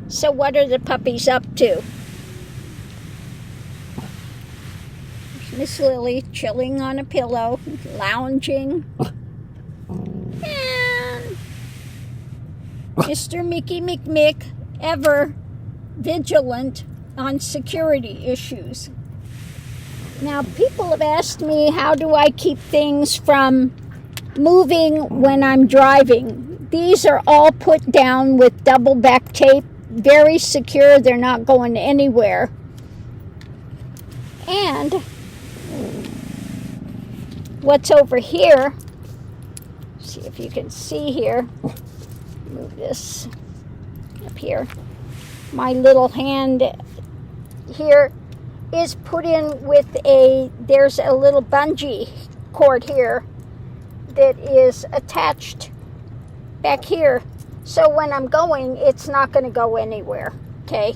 So what are the puppies up to? Miss Lily chilling on a pillow, lounging. And Mr. Mickey McMick, ever vigilant on security issues. Now, people have asked me, how do I keep things from moving when I'm driving? These are all put down with double back tape, very secure. They're not going anywhere. And what's over here, see if you can see here, move this up here. My little hand here is put in with there's a little bungee cord here that is attached back here. So when I'm going, it's not going to go anywhere, okay?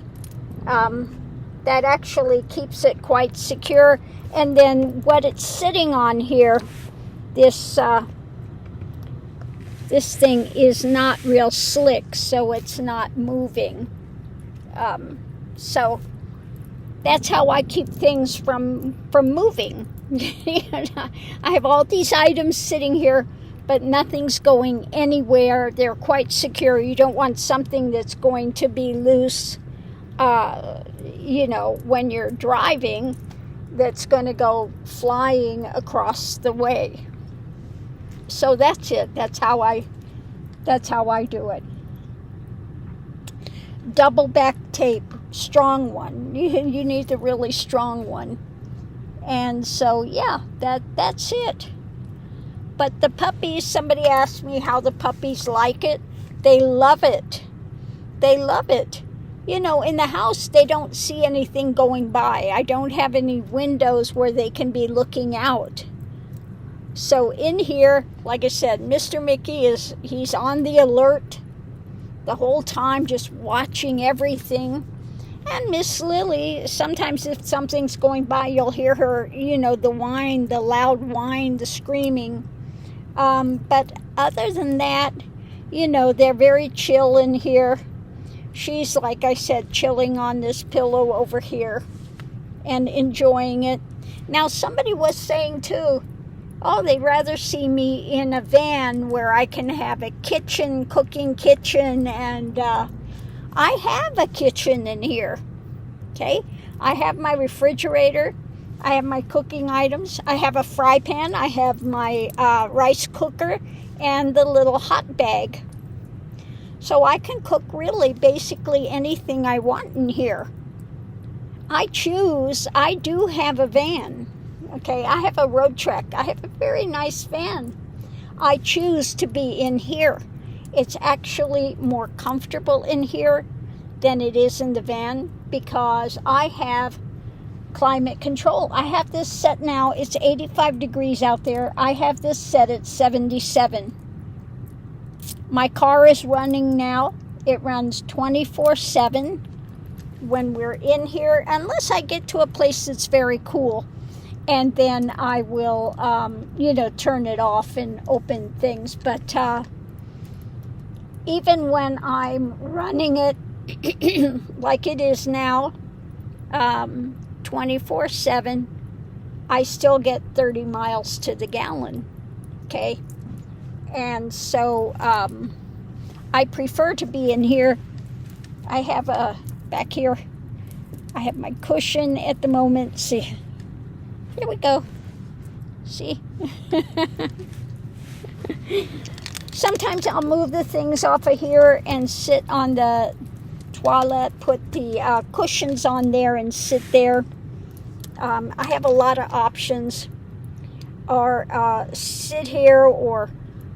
That actually keeps it quite secure. And then what it's sitting on here, this thing is not real slick, so it's not moving. So that's how I keep things from moving. I have all these items sitting here, but nothing's going anywhere. They're quite secure. You don't want something that's going to be loose, when you're driving, that's going to go flying across the way. So that's it. That's how I do it. Double back tape, strong one. You need the really strong one. And so yeah, that's it. But the puppies, somebody asked me how the puppies like it. They love it. They love it. In the house, they don't see anything going by. I don't have any windows where they can be looking out. So in here, like I said, Mr. Mickey he's on the alert the whole time, just watching everything. And Miss Lily, sometimes if something's going by, you'll hear her, the whine, the loud whine, the screaming. But other than that, they're very chill in here. She's, like I said, chilling on this pillow over here and enjoying it. Now, somebody was saying, too, they'd rather see me in a van where I can have a kitchen, cooking kitchen, and I have a kitchen in here, okay? I have my refrigerator. I have my cooking items. I have a fry pan. I have my rice cooker and the little hot bag. So I can cook really basically anything I want in here. I do have a van. Okay, I have a road trek. I have a very nice van. I choose to be in here. It's actually more comfortable in here than it is in the van because I have climate control. I have this set now. It's 85 degrees out there. I have this set at 77. My car is running now. It runs 24/7 when we're in here, unless I get to a place that's very cool. And then I will, turn it off and open things. But even when I'm running it like it is now, 24/7, I still get 30 miles to the gallon, okay? And so I prefer to be in here. I have back here, I have my cushion at the moment. See, here we go. See? Sometimes I'll move the things off of here and sit on the toilet, put the cushions on there and sit there. I have a lot of options. Or sit here or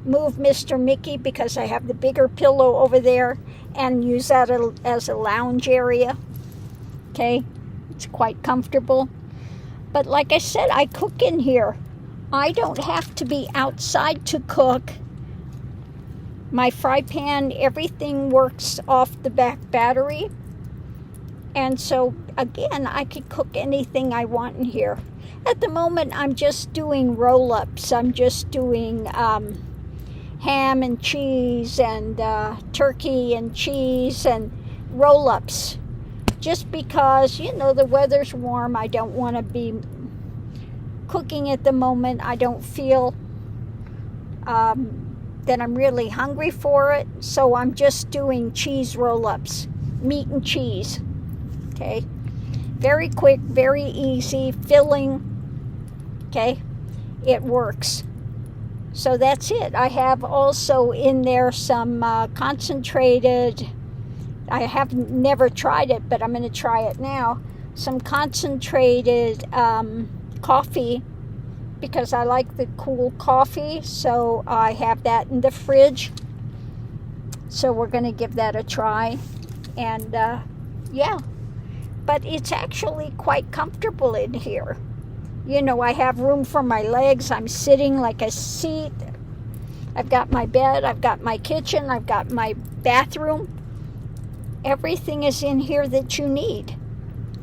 move Mr. Mickey because I have the bigger pillow over there and use that as a lounge area. Okay? It's quite comfortable. But like I said, I cook in here. I don't have to be outside to cook. My fry pan, everything works off the back battery. And so, again, I could cook anything I want in here. At the moment, I'm just doing roll-ups. I'm just doing ham and cheese and turkey and cheese and roll-ups. Just because, the weather's warm. I don't want to be cooking at the moment. I don't feel that I'm really hungry for it. So I'm just doing cheese roll-ups. Meat and cheese. Okay. Very quick, very easy, filling. Okay. It works. So that's it. I have also in there some concentrated, I have never tried it, but I'm going to try it now. Some concentrated coffee, because I like the cool coffee. So I have that in the fridge. So we're going to give that a try. And yeah, but it's actually quite comfortable in here. I have room for my legs. I'm sitting like a seat. I've got my bed. I've got my kitchen. I've got my bathroom. Everything is in here that you need.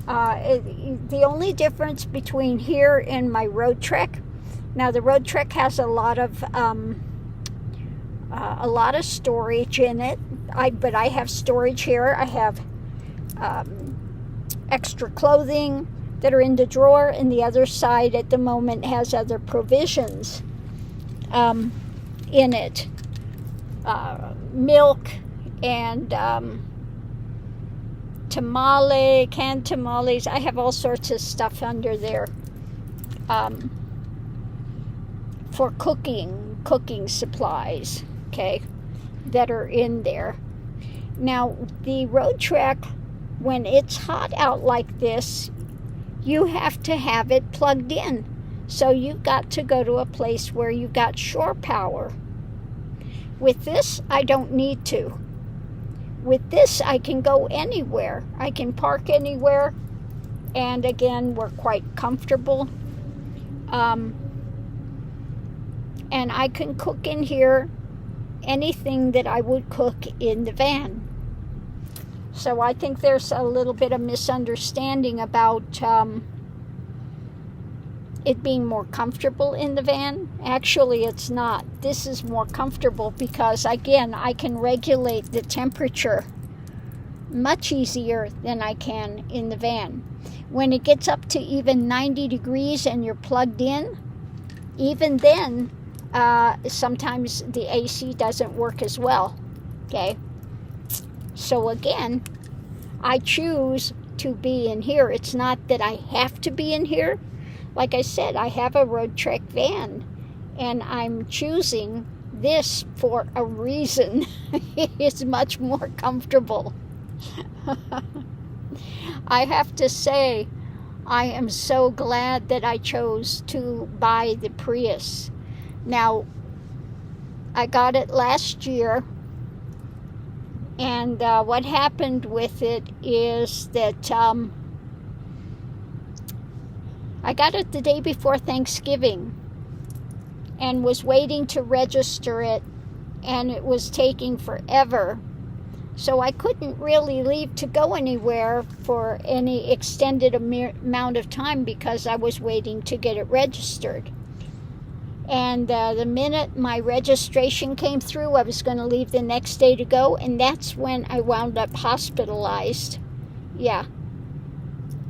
The only difference between here and my road trek, now the road trek has a lot of storage in it. But I have storage here. I have extra clothing that are in the drawer, and the other side at the moment has other provisions in it. Milk and canned tamales. I have all sorts of stuff under there for cooking supplies, okay, that are in there. Now, the road trek, when it's hot out like this, you have to have it plugged in. So you've got to go to a place where you've got shore power. With this, I don't need to. With this, I can go anywhere. I can park anywhere. And again, we're quite comfortable. And I can cook in here anything that I would cook in the van. So I think there's a little bit of misunderstanding about it being more comfortable in the van. Actually, it's not. This is more comfortable because, again, I can regulate the temperature much easier than I can in the van. When it gets up to even 90 degrees and you're plugged in, even then, sometimes the AC doesn't work as well. Okay? So again, I choose to be in here. It's not that I have to be in here. Like I said, I have a road trek van, and I'm choosing this for a reason. It's much more comfortable. I have to say, I am so glad that I chose to buy the Prius. Now, I got it last year. And what happened with it is that I got it the day before Thanksgiving and was waiting to register it, and it was taking forever. So I couldn't really leave to go anywhere for any extended amount of time because I was waiting to get it registered. And the minute my registration came through, I was going to leave the next day to go, and that's when I wound up hospitalized. Yeah.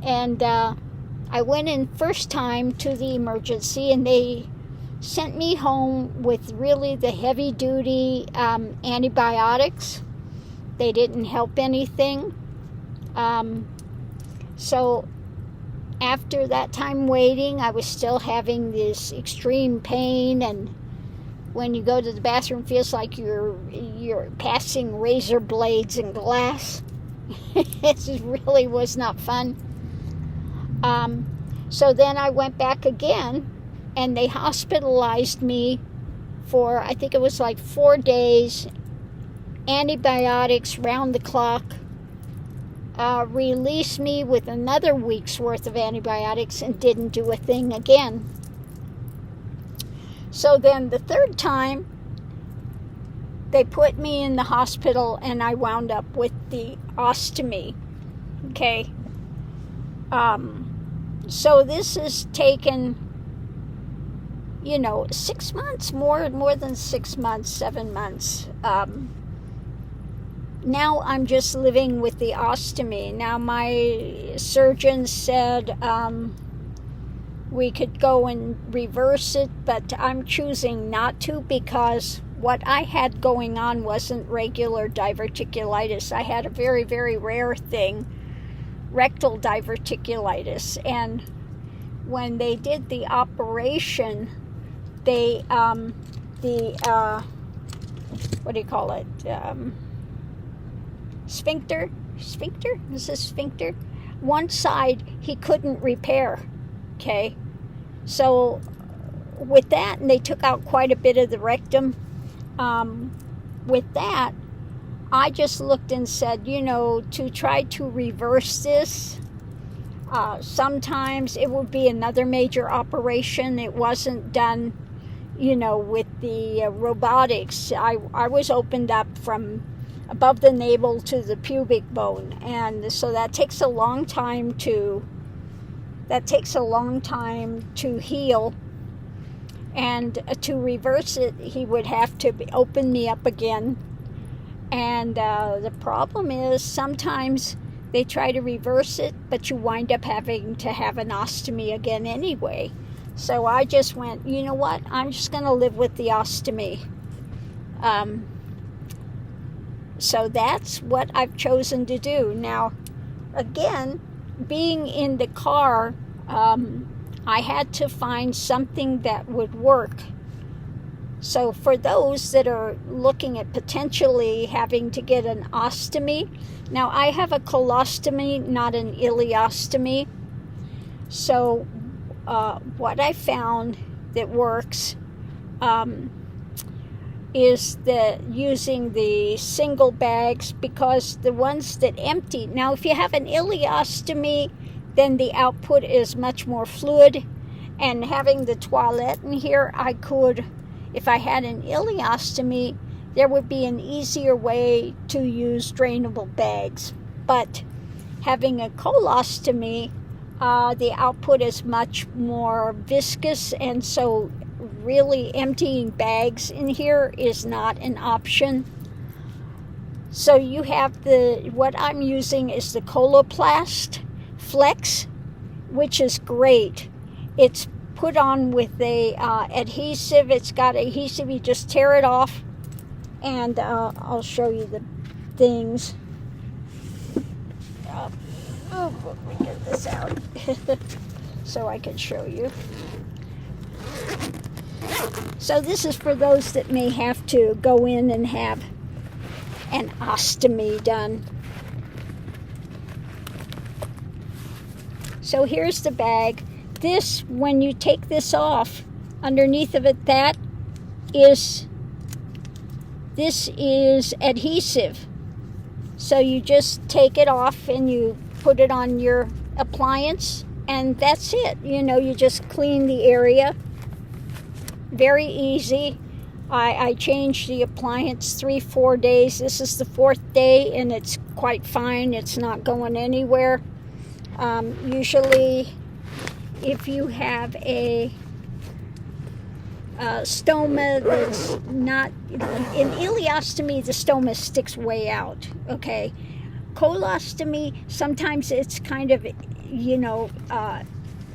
And I went in first time to the emergency, and they sent me home with really the heavy-duty antibiotics. They didn't help anything. So after that time waiting, I was still having this extreme pain, and when you go to the bathroom, it feels like you're passing razor blades and glass. It really was not fun. So then I went back again, and they hospitalized me for, I think it was like 4 days, antibiotics round the clock, released me with another week's worth of antibiotics, and didn't do a thing again. So then the third time, they put me in the hospital, and I wound up with the ostomy. Okay. So this has taken, 6 months, more than 6 months, 7 months. now I'm just living with the ostomy. Now my surgeon said we could go and reverse it, but I'm choosing not to because what I had going on wasn't regular diverticulitis. I had a very, very rare thing, rectal diverticulitis. And when they did the operation, they, what do you call it? Sphincter? Is this sphincter? One side he couldn't repair. Okay. So with that, and they took out quite a bit of the rectum. With that, I just looked and said, to try to reverse this, sometimes it would be another major operation. It wasn't done, with the robotics. I was opened up from above the navel to the pubic bone, and so that takes a long time to heal. And to reverse it, he would have to open me up again. And the problem is sometimes they try to reverse it, but you wind up having to have an ostomy again anyway. So I just went, you know what? I'm just going to live with the ostomy. So that's what I've chosen to do. Now, again, being in the car, I had to find something that would work. So for those that are looking at potentially having to get an ostomy, now I have a colostomy, not an ileostomy. So what I found that works is using the single bags, because the ones that empty, now if you have an ileostomy, then the output is much more fluid, and having the toilet in here, I could, if I had an ileostomy, there would be an easier way to use drainable bags. But having a colostomy, the output is much more viscous, and so really emptying bags in here is not an option. So you have what I'm using is the Coloplast Flex, which is great. It's put on with a adhesive. It's got adhesive. You just tear it off, and I'll show you the things. Let me get this out so I can show you. So this is for those that may have to go in and have an ostomy done. So here's the bag. This, when you take this off, underneath of it, this is adhesive. So you just take it off and you put it on your appliance, and that's it. You just clean the area. Very easy. I changed the appliance 3-4 days. This is the 4th day, and it's quite fine. It's not going anywhere. Usually, if you have a stoma that's not, in ileostomy, the stoma sticks way out, okay? Colostomy, sometimes it's kind of,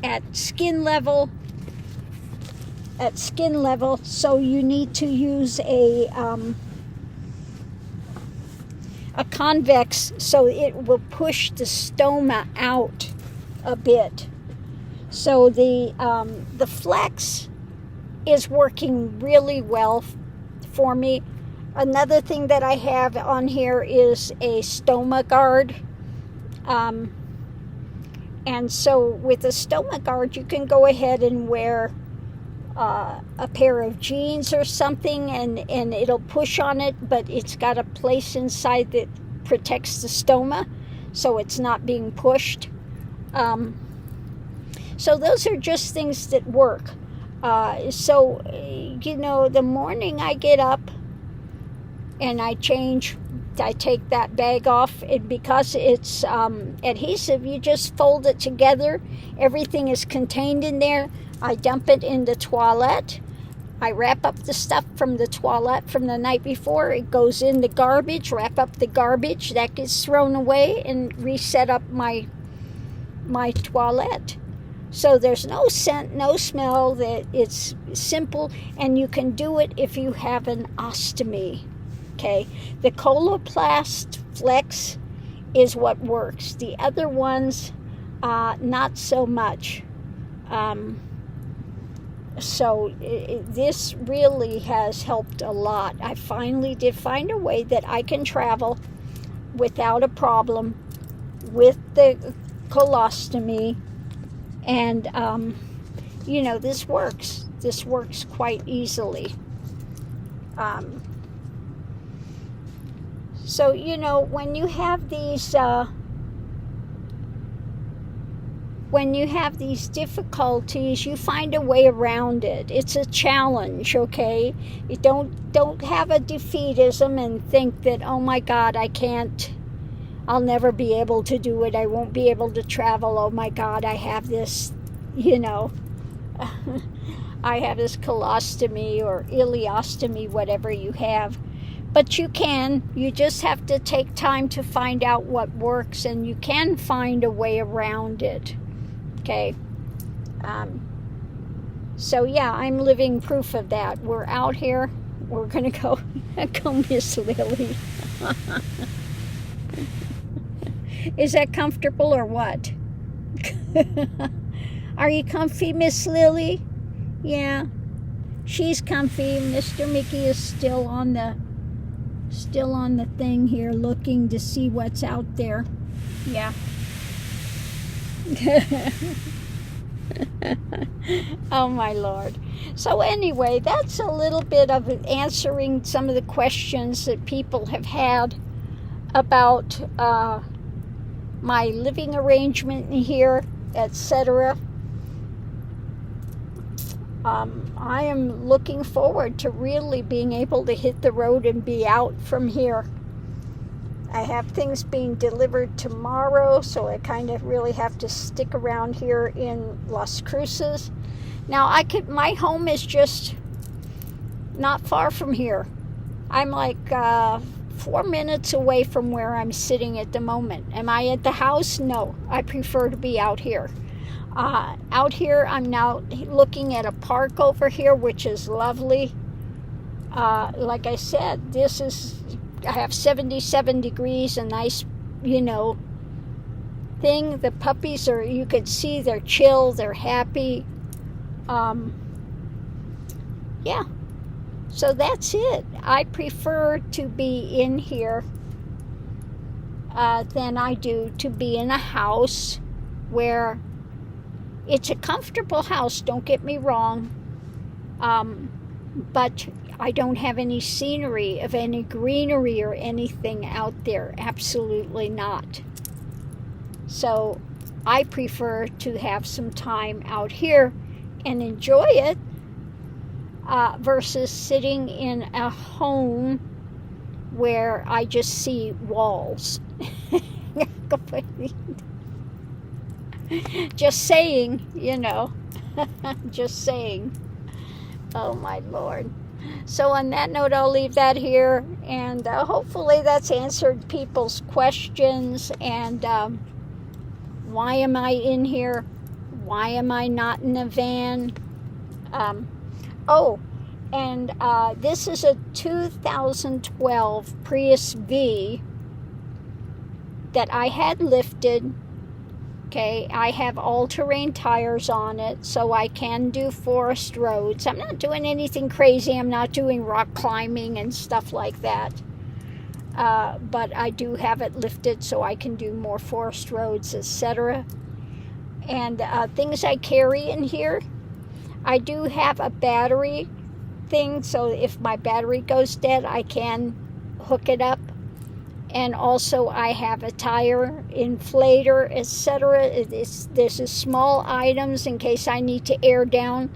at skin level, so you need to use a convex, so it will push the stoma out a bit. So the Flex is working really well for me. Another thing that I have on here is a stoma guard. And so with a stoma guard, you can go ahead and wear a pair of jeans or something, and it'll push on it, but it's got a place inside that protects the stoma, so it's not being pushed. So those are just things that work. So the morning I get up and I take that bag off, and because it's adhesive, you just fold it together. Everything is contained in there. I dump it in the toilet, I wrap up the stuff from the toilet from the night before. It goes in the garbage, wrap up the garbage. That gets thrown away and reset up my toilet. So there's no scent, no smell. That it's simple, and you can do it if you have an ostomy. Okay, the Coloplast Flex is what works. The other ones, not so much. So this really has helped a lot. I finally did find a way that I can travel without a problem with the colostomy, and this works. This works quite easily. So when you have these difficulties, you find a way around it. It's a challenge, okay? You don't have a defeatism and think that, oh my God, I'll never be able to do it. I won't be able to travel. Oh my God, I have this, I have this colostomy or ileostomy, whatever you have. But you just have to take time to find out what works, and you can find a way around it. Okay. So yeah, I'm living proof of that. We're out here. We're gonna go Miss Lily. Is that comfortable or what? Are you comfy, Miss Lily? Yeah, she's comfy. Mr. Mickey is still on the thing here, looking to see what's out there. Yeah. Oh my Lord. So anyway, that's a little bit of answering some of the questions that people have had about my living arrangement here, etc. I am looking forward to really being able to hit the road and be out from here. I have things being delivered tomorrow, so I kind of really have to stick around here in Las Cruces. Now, my home is just not far from here. I'm like 4 minutes away from where I'm sitting at the moment. Am I at the house? No, I prefer to be out here. Out here, I'm now looking at a park over here, which is lovely. Like I said, I have 77 degrees, a nice, thing. The puppies you could see they're chill, they're happy. Yeah. So that's it. I prefer to be in here than I do to be in a house where it's a comfortable house, don't get me wrong. But I don't have any scenery of any greenery or anything out there. Absolutely not. So I prefer to have some time out here and enjoy it versus sitting in a home where I just see walls. Just saying, just saying. Oh my Lord. So on that note, I'll leave that here, and hopefully that's answered people's questions. And why am I in here? Why am I not in a van? This is a 2012 Prius V that I had lifted. Okay, I have all-terrain tires on it, so I can do forest roads. I'm not doing anything crazy. I'm not doing rock climbing and stuff like that. But I do have it lifted so I can do more forest roads, etc. And things I carry in here, I do have a battery thing, so if my battery goes dead, I can hook it up. And also I have a tire inflator, etc. This is small items in case I need to air down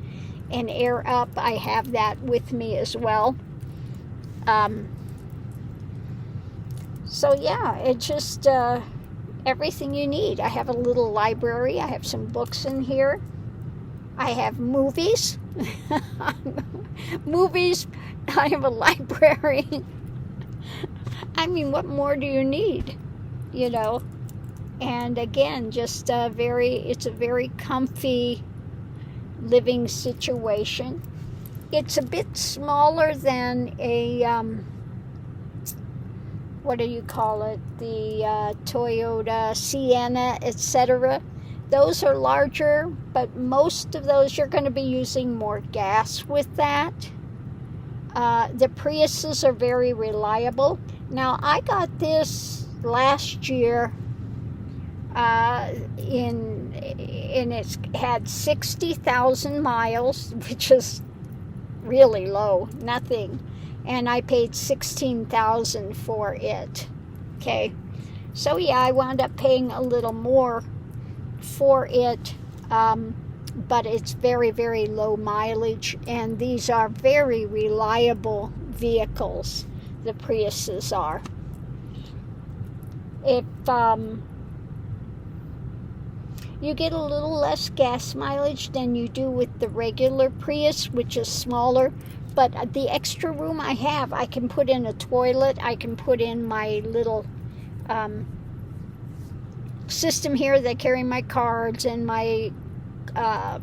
and air up. I have that with me as well. So yeah, it's just everything you need. I have a little library. I have some books in here. I have movies. Movies. I have a library. I mean, what more do you need? You know? And again, just it's a very comfy living situation. It's a bit smaller than a, what do you call it? The Toyota Sienna, etc. Those are larger, but most of those you're going to be using more gas with that. The Priuses are very reliable. Now, I got this last year, and it's had 60,000 miles, which is really low, nothing. And I paid $16,000 for it. Okay, so yeah, I wound up paying a little more for it, but it's very, very low mileage, and these are very reliable vehicles. The Priuses are. If you get a little less gas mileage than you do with the regular Prius, which is smaller, but the extra room I have, I can put in a toilet, I can put in my little system here that carry my cards and my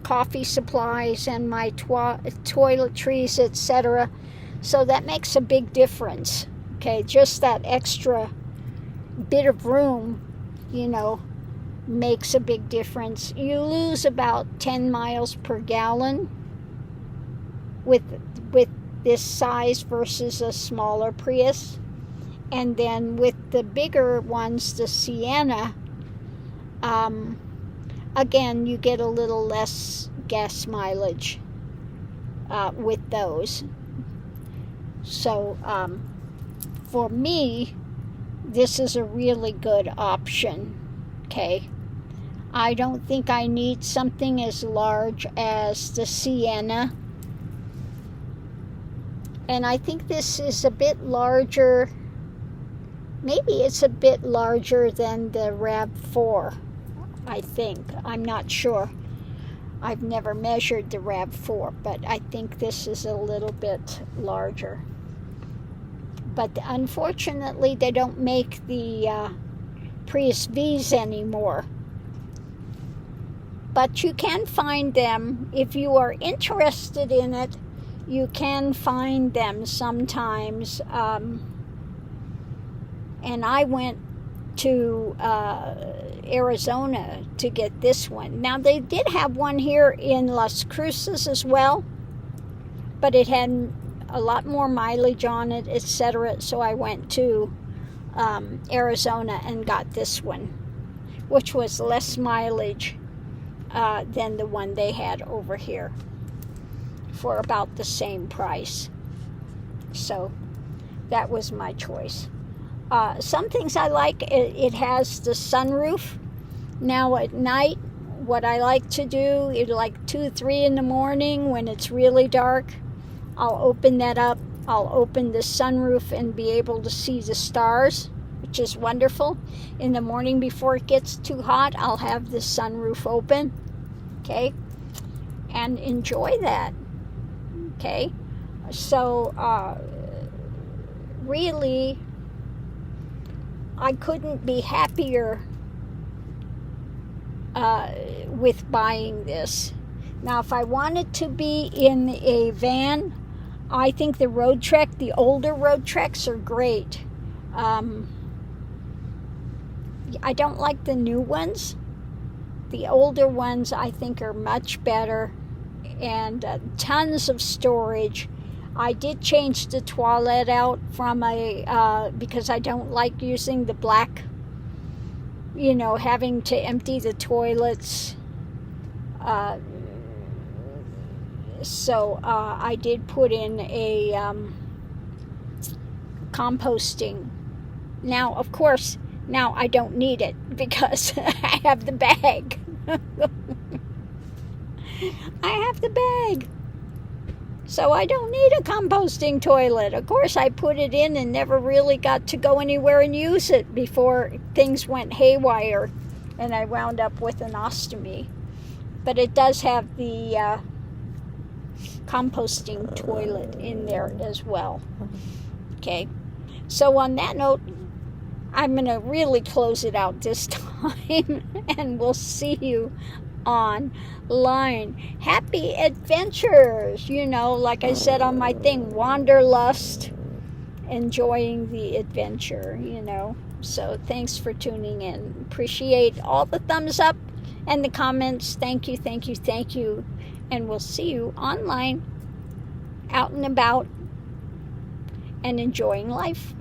coffee supplies and my toiletries, etc. So that makes a big difference. Okay, just that extra bit of room, you know, makes a big difference. You lose about 10 miles per gallon with this size versus a smaller Prius. And then with the bigger ones, the Sienna, again, you get a little less gas mileage with those. So for me, this is a really good option. Okay, I don't think I need something as large as the Sienna. And I think this is a bit larger. Maybe it's a bit larger than the RAV4, I think. I'm not sure. I've never measured the RAV4, but I think this is a little bit larger. But unfortunately, they don't make the Prius Vs anymore. But you can find them. If you are interested in it, you can find them sometimes. And I went to Arizona to get this one. Now, they did have one here in Las Cruces as well, but it had a lot more mileage on it, etc. So I went to Arizona and got this one, which was less mileage than the one they had over here for about the same price. So that was my choice. Some things I like, it has the sunroof. Now at night, what I like to do is like 2, 3 in the morning when it's really dark, I'll open that up. I'll open the sunroof and be able to see the stars, which is wonderful. In the morning before it gets too hot, I'll have the sunroof open, okay, and enjoy that, okay. So really, I couldn't be happier with buying this. Now, if I wanted to be in a van, I think the older Road Treks are great. I don't like the new ones. The older ones I think are much better, and tons of storage. I did change the toilet out from because I don't like using the black, having to empty the toilets. So I did put in a composting. Now, of course, now I don't need it because I have the bag. I have the bag. So I don't need a composting toilet. Of course, I put it in and never really got to go anywhere and use it before things went haywire and I wound up with an ostomy. But it does have the composting toilet in there as well. Okay, so on that note, I'm going to really close it out this time, and we'll see you online. Happy adventures, like I said on my thing, wanderlust, enjoying the adventure, So thanks for tuning in. Appreciate all the thumbs up and the comments. Thank you, thank you, thank you. And we'll see you online, out and about, and enjoying life.